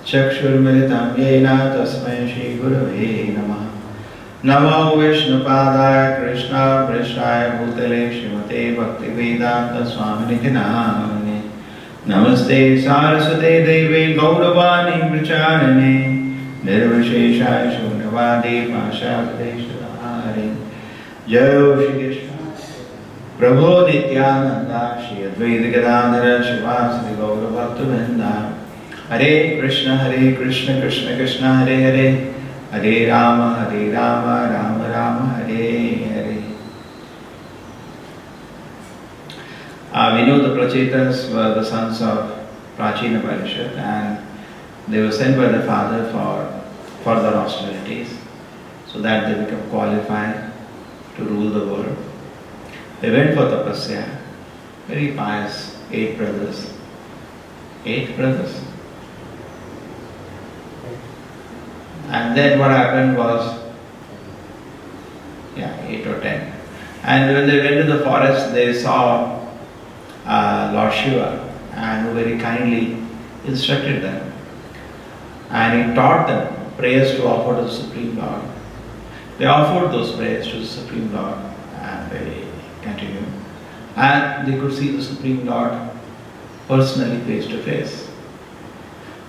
चक्षुर्मिलितं येन तस्मै श्रीगुरवे नमः। नमो विष्णुपादाय कृष्णाय भूतले श्रीमते भक्तिवेदांत स्वामिनिधि नामिने। नमस्ते सारस्वते देवे गौरवाणी प्रचारिणे निर्विशेषाय शून्यवादी पाशापदेशधारिणे। जय श्री कृष्ण प्रभो नित्यानंदा श्री अद्वैत गदाधर शिवासदि गौर भक्तवृंदा। हरे कृष्ण कृष्ण कृष्ण हरे हरे, हरे Ram Ram Ram Hare Hare. We know the Prachetas were the sons of Prachina Parishad, and they were sent by the father for further austerities so that they become qualified to rule the world. They went for tapasya, very pious, 8 brothers. 8 brothers. And then what happened was, 8 or 10. And when they went to the forest, they saw Lord Shiva, and who very kindly instructed them. And he taught them prayers to offer to the Supreme Lord. They offered those prayers to the Supreme Lord, and they continued. And they could see the Supreme Lord personally face to face.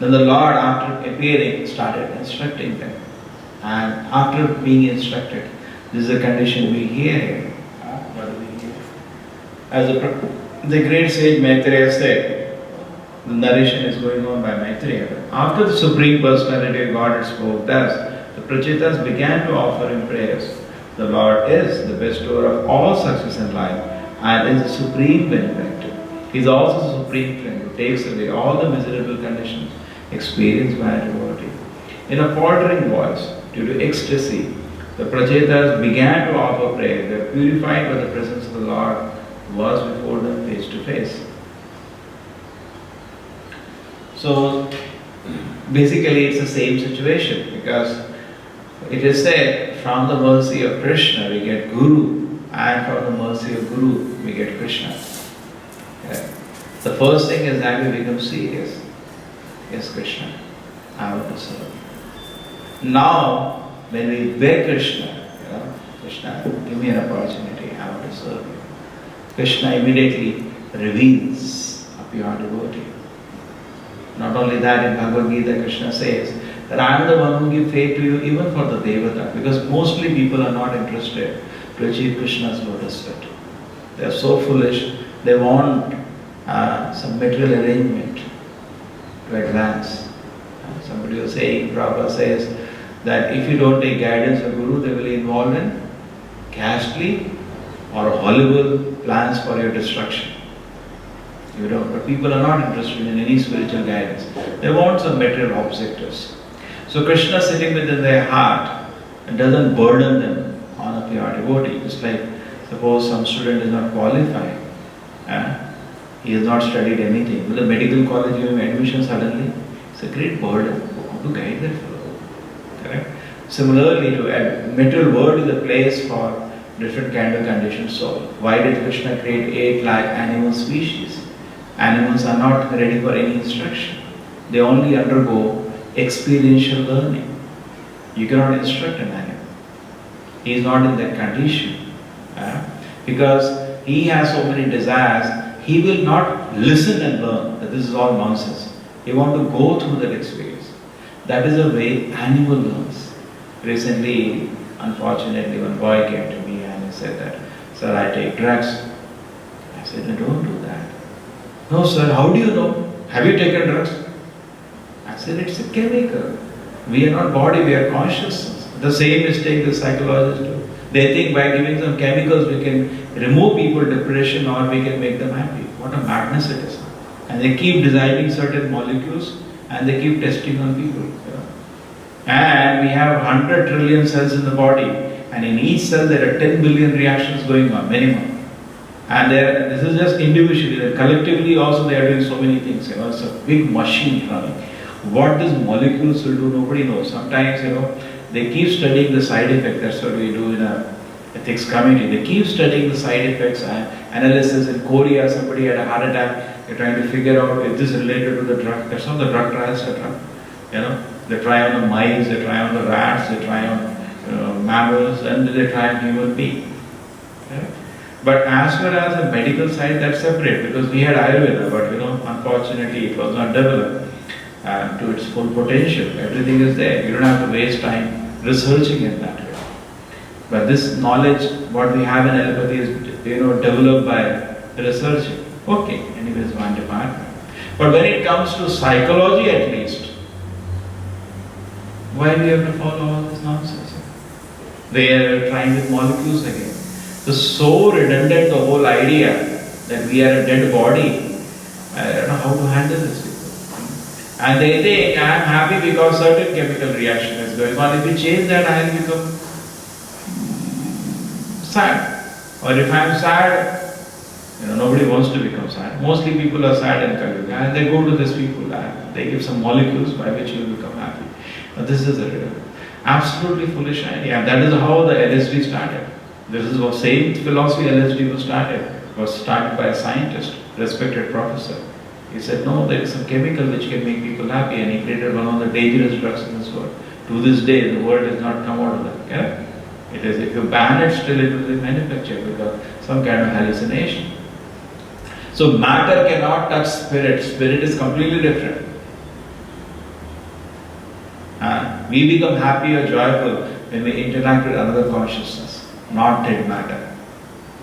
Then the Lord, after appearing, started instructing them. And after being instructed, this is the condition we hear here. What do we hear? As the great sage Maitreya said, the narration is going on by Maitreya. After the Supreme Personality of Godhead spoke thus, the Prachetas began to offer him prayers. The Lord is the bestower of all success in life and is the supreme benefactor. He is also the supreme friend who takes away all the miserable conditions experienced by a devotee. In a faltering voice, due to ecstasy, the Prachetas began to offer prayer. They were purified by the presence of the Lord was before them face to face. So basically it's the same situation, because it is said from the mercy of Krishna we get Guru, and from the mercy of Guru we get Krishna. Okay. The first thing is that we become serious. Yes, Krishna, I want to serve. Now, when we beg Krishna, Krishna, give me an opportunity, I want to serve you. Krishna immediately reveals a pure devotee. Not only that, in Bhagavad Gita, Krishna says that I am the one who give faith to you even for the Devata, because mostly people are not interested to achieve Krishna's lotus feet. They are so foolish, they want some material arrangement to advance. Somebody was saying, Prabhupada says that if you don't take guidance of Guru, they will involve in ghastly or horrible plans for your destruction. But people are not interested in any spiritual guidance. They want some material objectives. So Krishna sitting within their heart doesn't burden them on a pure devotee. Just like suppose some student is not qualified, he has not studied anything. With a medical college giving him admission suddenly, it's a great burden. How to guide that fellow? Correct? Similarly, to material world is a place for different kind of conditioned soul. Why did Krishna create 8 lakh animal species? Animals are not ready for any instruction. They only undergo experiential learning. You cannot instruct an animal. He is not in that condition. Because he has so many desires, he will not listen and learn that this is all nonsense. He wants to go through that experience. That is the way animal learns. Recently, unfortunately, one boy came to me and he said that, "Sir, I take drugs." I said, "No, don't do that." "No, sir, how do you know? Have you taken drugs?" I said, "It's a chemical. We are not body, we are consciousness." The same mistake the psychologists do. They think by giving some chemicals we can remove people depression or we can make them happy. What a madness it is. And they keep designing certain molecules and they keep testing on people. And we have 100 trillion cells in the body, and in each cell there are 10 billion reactions going on, minimum. And this is just individually, collectively also they are doing so many things. It's a big machine running. What these molecules will do, nobody knows. Sometimes, they keep studying the side effect. That's what we do in a ethics committee. They keep studying the side effects and analysis. In Korea, somebody had a heart attack. They're trying to figure out if this is related to the drug. That's how the drug trials are done. They try on the mice, they try on the rats, they try on mammals, and they try on human beings. Okay? But as far as the medical side, that's separate, because we had Ayurveda, but unfortunately it was not developed to its full potential. Everything is there. You don't have to waste time researching it that way. But this knowledge, what we have in allopathy, is developed by researching. Okay, anyways, one department. But when it comes to psychology, at least, why do we have to follow all this nonsense? They are trying with molecules again. It's so redundant, the whole idea that we are a dead body. I don't know how to handle this people. And they think I am happy because certain chemical reaction is going on. If we change that, I will become sad. Or if I am sad, nobody wants to become sad. Mostly people are sad in Kali Yuga, and they go to these people and they give some molecules by which you will become happy. But this is a absolutely foolish idea. That is how the LSD started. This is the same philosophy LSD was started by a scientist, respected professor. He said, no, there is some chemical which can make people happy, and he created one of the dangerous drugs in this world. To this day, the world has not come out of that. Yeah? It is, if you ban it, still it will be manufactured because some kind of hallucination. So matter cannot touch spirit. Spirit is completely different. We become happy or joyful when we interact with another consciousness, not dead matter.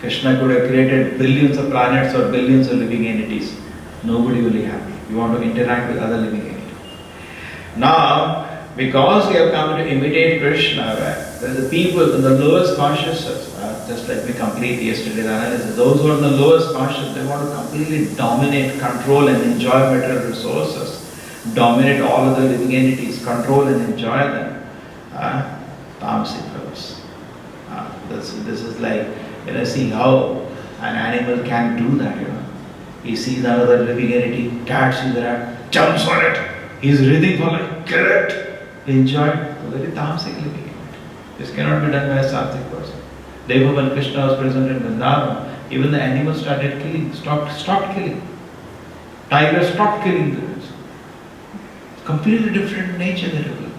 Krishna could have created billions of planets or billions of living entities. Nobody will be happy. We want to interact with other living entities. Now, because we have come to imitate Krishna, the people in the lowest consciousness, just like we completed yesterday, the analysis, those who are in the lowest consciousness, they want to completely dominate, control and enjoy material resources. dominate all other living entities, control and enjoy them. Tamasic fellows. This is like, see how an animal can do that, He sees another living entity, cat sees a rat, jumps on it. He's breathing for like, get it, enjoy it. Very tamasic living entity. This cannot be done by a sattvic person. Therefore, when Krishna was present in Vrindavan, even the animals started killing, stopped killing. Tigers stopped killing the birds. Completely different nature they developed.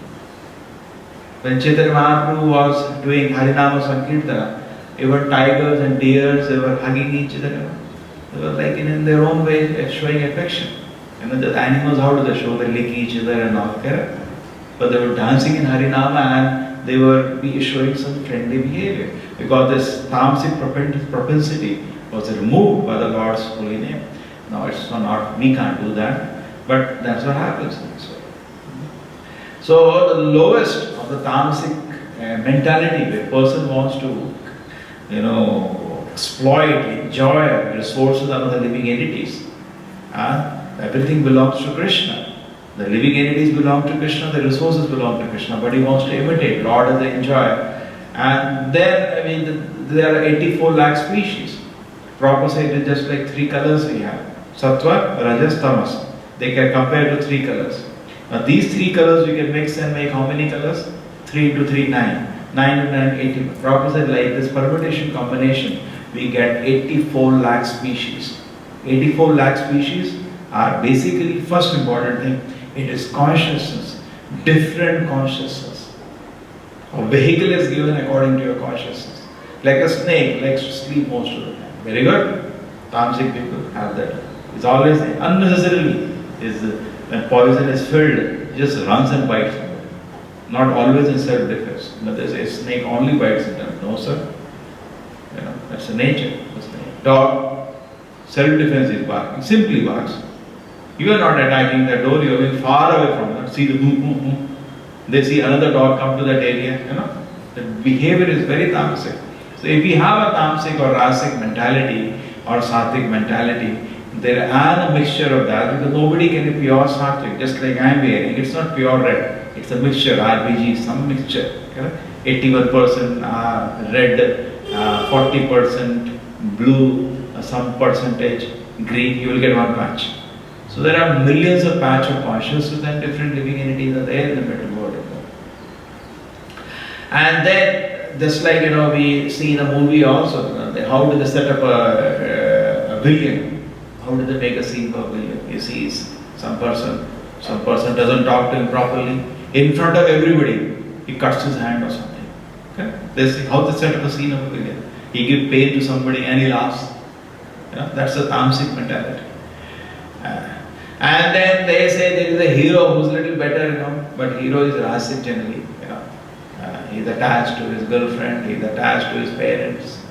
When Chaitanya Mahaprabhu was doing Harinama Sankirtana, even tigers and deers, they were hugging each other. They were like in their own way showing affection. The animals, how do they show? They lick each other and all, correct? But they were dancing in Harinama and they were showing some friendly behavior. Because this tamasic propensity was removed by the Lord's holy name. Now it's not, we can't do that, but that's what happens. So the lowest of the tamasic mentality, where a person wants to, exploit, enjoy resources of the living entities. Everything belongs to Krishna. The living entities belong to Krishna, the resources belong to Krishna, but he wants to imitate Lord as they enjoy. And then, there are 84 lakh species. Prabhupada said it is just like 3 colors we have. Sattva, Rajas, Tamas. They can compare to 3 colors. Now these 3 colors we can mix and make how many colors? 3 into 3, 9. 9 into 9, 18. Prabhupada said like this permutation combination, we get 84 lakh species. 84 lakh species are basically, first important thing, it is consciousness, different consciousness. A vehicle is given according to your consciousness. Like a snake likes to sleep most of the time. Very good. Tamasic people have that. It's always unnecessarily. When poison is filled, it just runs and bites somebody. Not always in self-defense. But they say snake only bites in them. No, sir. That's the nature of the snake. Dog, self-defense is barking. Simply barks. You are not attacking the door. You are being far away from them. See the boom. They see another dog come to that area. The behavior is very tamasic. So if we have a tamasic or rasic mentality or sattvic mentality, there is a mixture of that, because nobody can be pure sattvic, just like I am wearing. It's not pure red. It's a mixture, RPG, some mixture. 81% red, 40% blue, some percentage green, you will get one patch. So there are millions of patches of consciousness and different living entities are there in the mental world. And then, just like we see in a movie also, how do they set up a villain? How do they make a scene for a villain? You see some person doesn't talk to him properly. In front of everybody, he cuts his hand or something. Okay? They see how they set up a scene of a villain. He gives pain to somebody and he laughs. That's the tamasic mentality. And then they say there is a hero who's a little better, but hero is rasic generally. He's attached to his girlfriend, he's attached to his parents,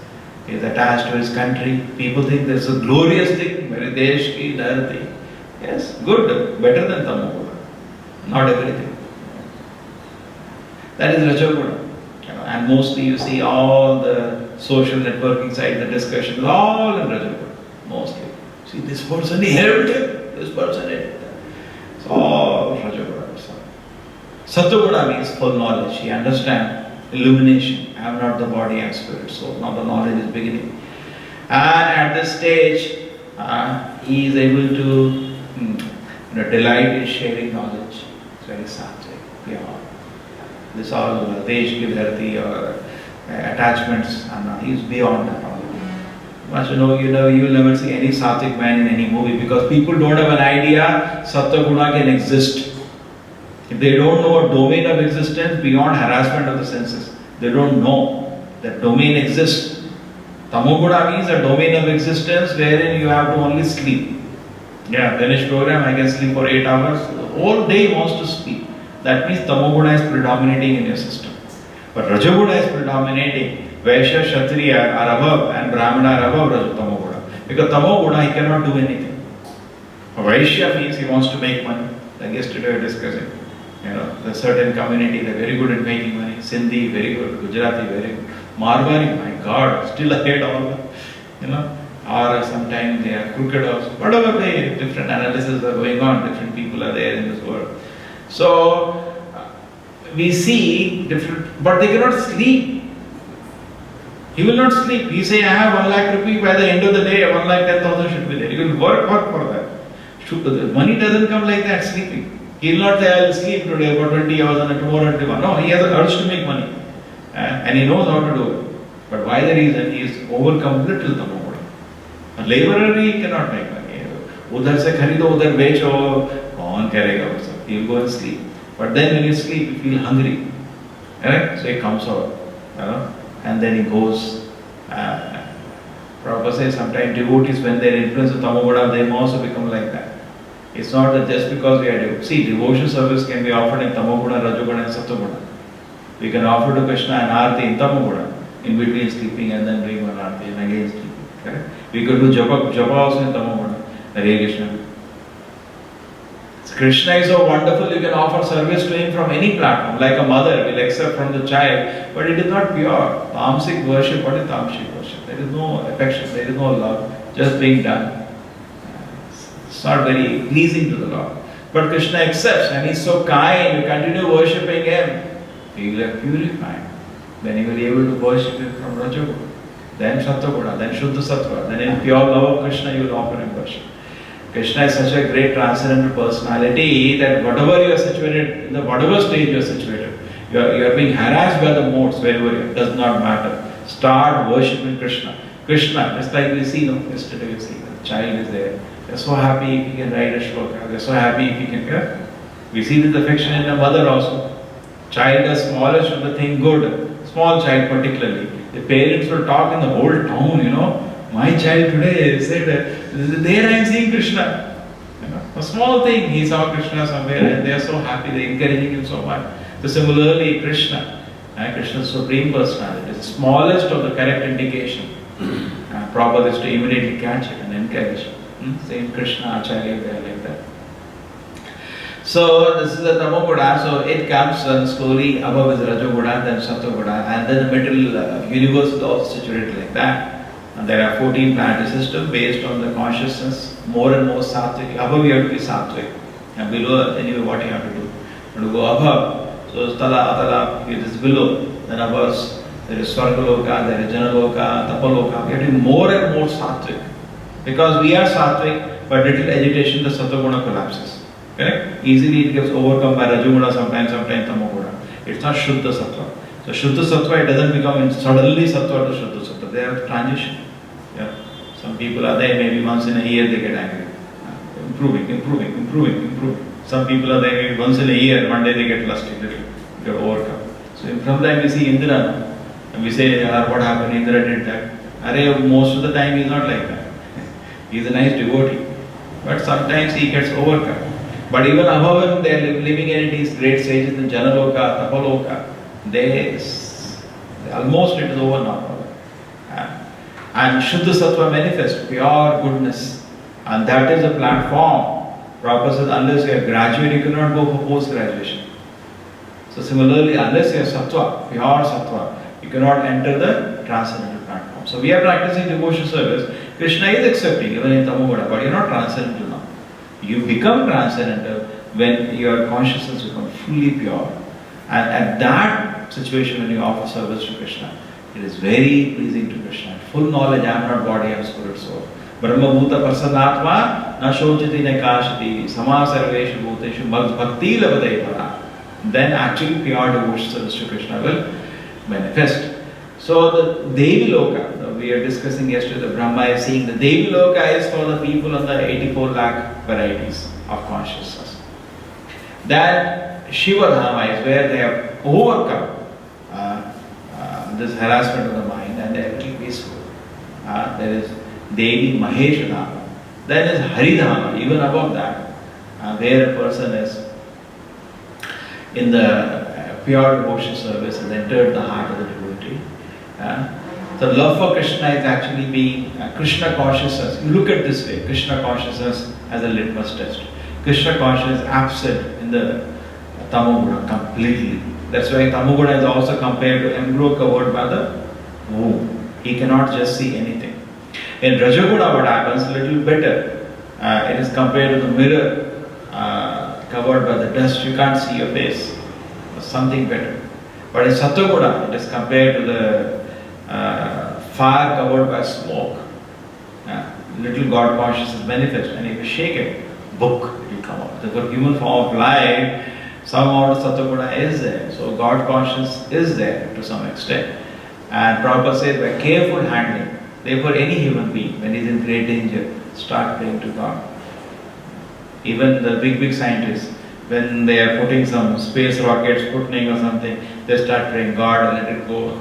he's attached to his country. People think there's a glorious thing, very desh ki dharti. Yes, good, better than tamoguna. Not everything. That is Rajoguna. And mostly you see all the social networking sites, the discussions, all in Rajoguna. Mostly. See, this person he helped him, this person helped him. It's all Rajoguna. Sattva means full knowledge. He understands illumination. I am not the body, I am spirit. So now the knowledge is beginning. And at this stage, he is able to delight in sharing knowledge. It's very sattvic, pure. This all desh ki dharti or attachments, he is beyond that all. But you will never see any sattvic man in any movie, because people don't have an idea Sattva Guna can exist. If they don't know a domain of existence beyond harassment of the senses, they don't know that domain exists. Tamoguna means a domain of existence wherein you have to only sleep. Finish program, I can sleep for 8 hours. The whole day wants to sleep. That means Tamoguna is predominating in your system. But Rajoguna is predominating. Vaishya, Kshatriya are above and Brahmana are above Tamoguna. Because Tamoguna, he cannot do anything. Vaishya means he wants to make money. Like yesterday we were discussing. The certain community, they're very good at making money. Sindhi, very good. Gujarati, very good. Marwari, my God, still ahead all. or sometimes they are crooked or whatever way, different analyses are going on, different people are there in this world. So we see different, but they cannot sleep. He will not sleep. He say, I have 1 lakh rupee, by the end of the day, 1 lakh 10,000 should be there. He will work for that. Money doesn't come like that, sleeping. He will not say, I will sleep today for 20 hours and tomorrow 21. No, he has an urge to make money. And he knows how to do it. But why the reason? He is overcome little tamoguda. A laborer, he cannot make money. Udhar se kharido, udhar becho, kaun karega wo sab. He will go and sleep. But then when you sleep, you feel hungry. Right? So he comes out. And then he goes. Prabhupada says sometimes devotees, when they are influenced with tamoguda, they also become like that. It's not that just because we are see, devotion service can be offered in tamoguda, rajoguda and sattvaguda. We can offer to Krishna an arati in tamoguda, in between sleeping and then doing one arati and again sleeping. Correct? We could do japa also in tamoguda. Hare Krishna. Krishna is so wonderful, you can offer service to him from any platform. Like a mother will accept from the child, but it is not pure. Tamasic worship, what is tamasic worship? There is no affection, there is no love, just being done. It's not very pleasing to the Lord. But Krishna accepts and he is so kind, you continue worshipping him. He will have purified. Then he will be able to worship him from Rajaguda, then Sattvaguda, then Shuddha Sattva. Then in pure love of Krishna you will offer him worship. Krishna is such a great transcendental personality that whatever you are situated, in the whatever stage you are situated, you are being harassed by the modes wherever you are, does not matter. Start worshipping Krishna. Krishna, just like we see, yesterday we see, the child is there. They are so happy if he can write a shloka. They are so happy if he can hear. We see this affection in a mother also. Child is smallest of the thing good. Small child particularly. The parents will talk in the whole town, My child today said, there I am seeing Krishna. A small thing, he saw Krishna somewhere and they are so happy, they are encouraging him so much. So similarly, Krishna, Krishna's supreme personality, is the smallest of the correct indication. Prabhupada is to immediately catch it and encourage it. Same Krishna, Acharya, they are like that. So this is the tamoguda, so it comes and slowly above is rajoguda, then sattvaguda, and then the middle universe is also situated like that. And there are 14 planetary systems based on the consciousness, more and more sattvic. Above you have to be sattvic, and below anyway what you have to do. You have to go above, so tala, atala, it is below, then above there is Swargaloka, there is Janaloka, Tapaloka. We have to be more and more sattvic. Because we are sattvic, but little agitation, the sattva-guna collapses. Correct? Easily it gets overcome by rajoguna, sometimes tamoguna. It's not Shuddha Sattva. So Shuddha Sattva, it doesn't become suddenly Sattva to Shuddha Sattva. They have transition. Yeah. Some people are there, maybe once in a year they get angry. Improving. Some people are there, maybe once in a year, one day they get lusty, little, get overcome. So from time we see Indra, and we say, what happened, Indra did that. Most of the time he is not like that. He is a nice devotee. But sometimes he gets overcome. But even above him, they are living entities, great sages in Janaloka, Tapaloka. Almost it is over now. And Shuddha Sattva manifests pure goodness. And that is a platform. Prabhupada says, unless you are graduate, you cannot go for post-graduation. So similarly, unless you are Sattva, pure Sattva, you cannot enter the transcendental platform. So we are practicing devotion service. Krishna is accepting, even in Tamoguda, but you are not transcendental now. You become transcendental when your consciousness becomes fully pure. And at that situation, when you offer service to Krishna, it is very pleasing to Krishna. Full knowledge, I am not body, I am spirit soul. Brahma bhuta prasannatma na shochati na kashati sama sarveshu bhuteshu bhakti labhate para. Then actually pure devotion service to Krishna will manifest. So the Devi Loka, we are discussing yesterday, the Brahma is seeing the Devi Loka is for the people on the 84 lakh varieties of consciousness. That Shiva Dhama is where they have overcome this harassment of the mind and they are very peaceful. There is Devi Mahesh Dhama. Then is Hari Dhama, even above that, where a person is in the pure devotion service and entered the heart of the devotee. The love for Krishna is actually being Krishna consciousness. You look at this way, Krishna consciousness as a litmus test. Krishna consciousness is absent in the Tamoguna completely. That's why Tamoguna is also compared to embryo covered by the womb. He cannot just see anything. In Rajaguna, what happens? A little better. It is compared to the mirror covered by the dust. You can't see your face. Something better. But in Sattva-guna, it is compared to the fire covered by smoke. Little God consciousness manifest, and if you shake it, book, it will come out. The human form of life, some amount of Sattva-guna is there. So God consciousness is there to some extent. And Prabhupada said, by careful handling, therefore any human being, when he is in great danger, start praying to God. Even the big scientists, when they are putting some space rockets, Sputnik or something, they start praying, God, let it go.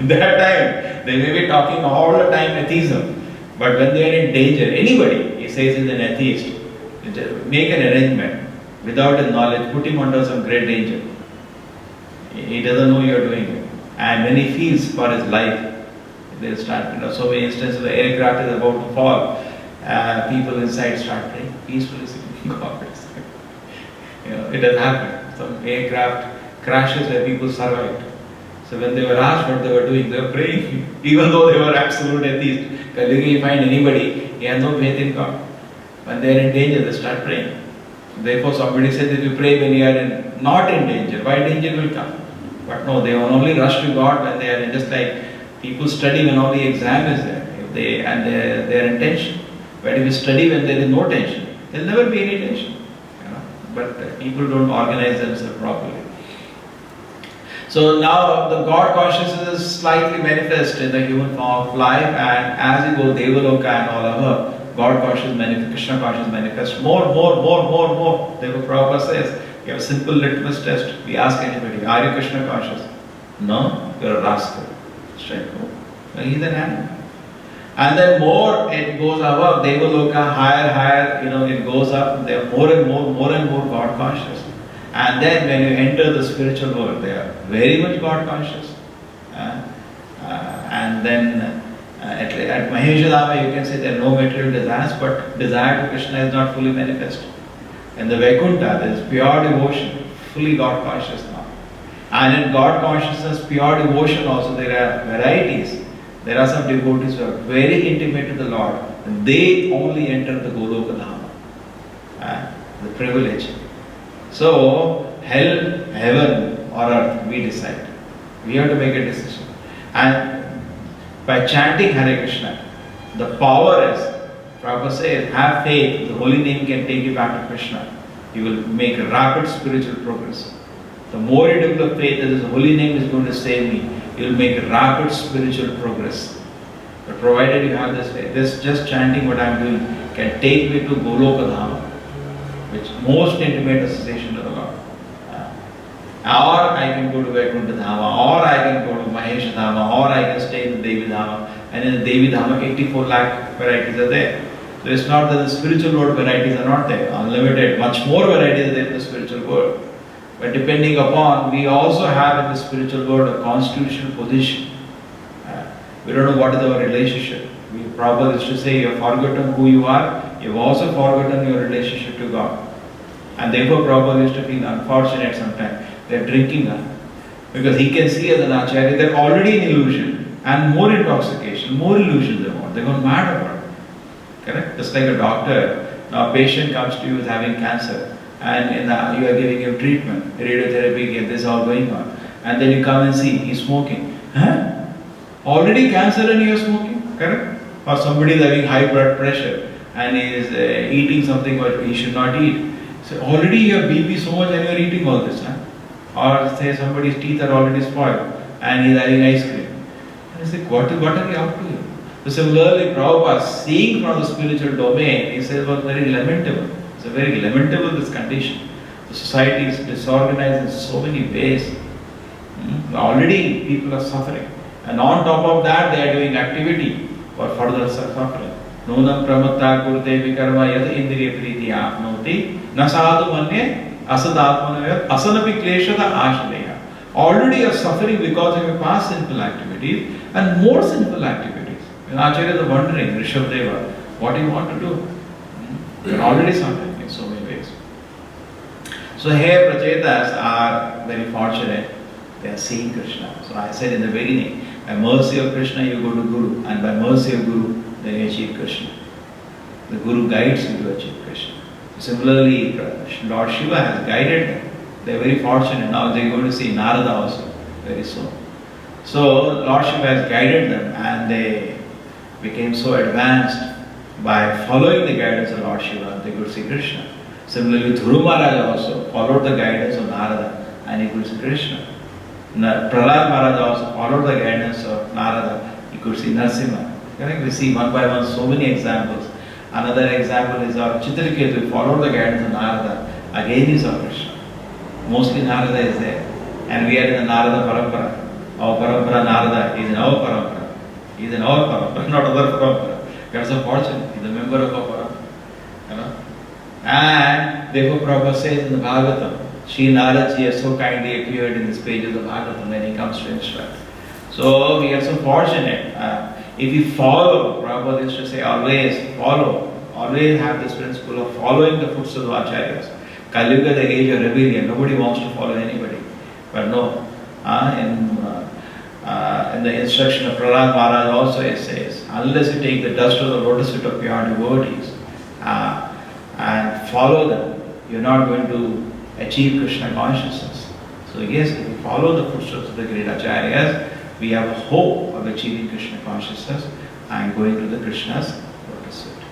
That time, they may be talking all the time atheism. But when they are in danger, anybody, he says is an atheist, make an arrangement without his knowledge, put him under some great danger. He doesn't know you are doing it. And when he feels for his life, they'll start, so many instances the aircraft is about to fall, people inside start praying, peacefully singing God. It has happened. Some aircraft crashes where people survived. So when they were asked what they were doing, they were praying, even though they were absolute atheists. Because you find anybody, he has no faith in God. When they are in danger, they start praying. Therefore, somebody said that you pray when you are not in danger, why danger will come? But no, they will only rush to God when they are in, just like people study when only exam is there, if they and their intention. But if you study when there is no tension, there will never be any tension. But people don't organize themselves properly. So now the God consciousness is slightly manifest in the human form of life, and as you go Devaloka and all over, God consciousness manifest, Krishna consciousness manifest more. Therefore Prabhupada says, you have a simple litmus test. We ask anybody, are you Krishna conscious? No, you're a rascal. Straight go. He's an animal. And then more it goes above, Devaloka, higher, it goes up, they are more and more God conscious. And then when you enter the spiritual world, they are very much God conscious. And then at Maheshadama you can say there are no material desires, but desire to Krishna is not fully manifest. In the Vaikuntha there is pure devotion, fully God conscious now. And in God consciousness, pure devotion also there are varieties. There are some devotees who are very intimate to the Lord. And they only enter the Goloka Dhama, the privilege. So, hell, heaven or earth, we decide. We have to make a decision. And by chanting Hare Krishna, the power is, Prabhupada says, have faith, the holy name can take you back to Krishna. You will make a rapid spiritual progress. The more you develop faith that this holy name is going to save me, you will make rapid spiritual progress. But provided you have this faith, this just chanting what I am doing can take me to Goloka Dhama, which most intimate association to the Lord. Or I can go to Vaikuntha Dhama, or I can go to Mahesh Dhama, or I can stay in the Devi Dhama. And in the Devi Dhama, 84 lakh varieties are there. So it's not that the spiritual world varieties are not there, unlimited, much more varieties are there in the spiritual world. But depending upon, we also have in the spiritual world a constitutional position. We don't know what is our relationship. Prabhupada used to say, you have forgotten who you are, you have also forgotten your relationship to God. And therefore Prabhupada used to feel unfortunate sometimes. They are drinking up. Because he can see as an acharya, they are already in illusion and more intoxication, more illusion they want. They are going mad about it. Correct? Just like a doctor, now a patient comes to you with having cancer. And you are giving him treatment, radiotherapy, this is all going on. And then you come and see, he's smoking. Huh? Already cancer and you are smoking? Correct? Or somebody is having high blood pressure and he is eating something what he should not eat. So already you have BP so much and you are eating all this. Huh? Or say somebody's teeth are already spoiled and he is having ice cream. And I say, what are you up to? So similarly, Prabhupada, seeing from the spiritual domain, he says, was very lamentable. It's a very lamentable this condition. The society is disorganized in so many ways. Already people are suffering. And on top of that, they are doing activity for further suffering. Nunam pramatta kurte vikarma yad indriya priti apnoti nasadu manye asadatmanayat asanapi kleshada ashleya. Already you are suffering because of your past sinful activities and more sinful activities. And Acharyas are wondering, Rishabdeva, what do you want to do? You are already suffering in so many ways. So here Prachetas are very fortunate. They are seeing Krishna. So I said in the beginning, By mercy of Krishna, you go to Guru, and by mercy of Guru, then you achieve Krishna. The Guru guides you to achieve Krishna. Similarly, Lord Shiva has guided them. They are very fortunate. Now they are going to see Narada also very soon. So Lord Shiva has guided them, and they became so advanced by following the guidance of Lord Shiva. They could see Krishna. Similarly, Dhruva Maharaj also followed the guidance of Narada, and he could see Krishna. Prahlad Maharaj also followed the guidance of Narada, he could see Narasimha. We see one by one so many examples. Another example is our Chitraketu, who followed the guidance of Narada, again he saw Krishna. Mostly Narada is there. And we are in the Narada Parampara. Our Parampara Narada is in our Parampara. He is in our Parampara, not other Parampara. We are so fortunate. He is a member of our Parampara. You know? And therefore Prabhupada says in the Bhagavatam, Sri Narad Ji has so kindly appeared in this page of the Bhagavatam when he comes to instruct. So we are so fortunate. If we follow, Prabhupada used to say, always follow. Always have this principle of following the footsteps of Acharyas. Kali Yuga, the age of rebellion, nobody wants to follow anybody. But no, in the instruction of Prahlad Maharaj also it says, unless you take the dust of the lotus feet of pure devotees and follow them, you're not going to achieve Krishna consciousness. So yes, if we follow the footsteps of the great Acharyas, we have a hope of achieving Krishna consciousness and going to the Krishna's lotus feet.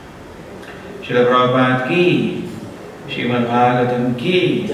Srila Prabhupada ki, Srimad Bhagavatam ki.